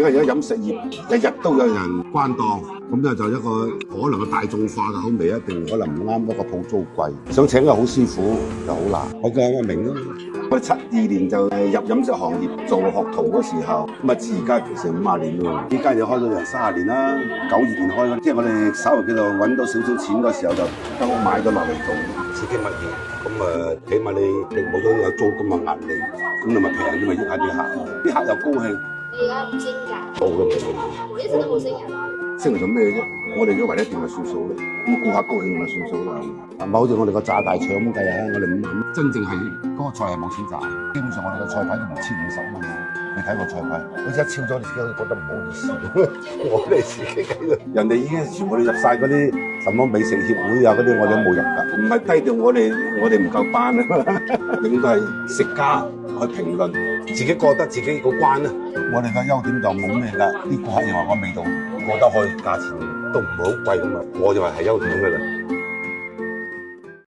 因為而家飲食業日日都有人關檔，咁咧就一個可能個大眾化嘅口味一定可能唔啱，一個鋪租貴，想請個好師傅就好難。我明咯。我哋72年就入飲食行業做學徒嗰時候，咁啊至而家其實50年咯。呢間就開咗成30年啦，92年開嘅，即係我哋稍微叫做揾到少少錢嗰時候就間屋買咗落嚟做，刺激物業。咁起碼你冇咗有租金嘅壓力，咁你咪平啲咪益下啲客，啲客又高興。你而家唔升價？冇嘅冇，一直都冇升人啊！升嚟做咩啫？我哋如果為一定係算數咯，咁顧客高興咪算數啦。唔係好似我哋個炸大腸咁計啊，我哋唔諗真正係嗰個菜係冇錢賺，基本上我哋個菜牌都唔超50蚊啊！你睇個菜牌，好似一超咗，你自己都覺得唔好意思。我哋自己計到，人哋已經全部都入晒嗰啲什麼美食協會啊嗰啲，我哋都冇入㗎。唔係低調，我哋唔夠班啊嘛，應該係食家去評論，自己覺得自己個關啊。我哋嘅優點就冇咩㗎，啲顧客認為個味道過得去，價錢都唔會好貴咁啊，我認為係優點㗎啦。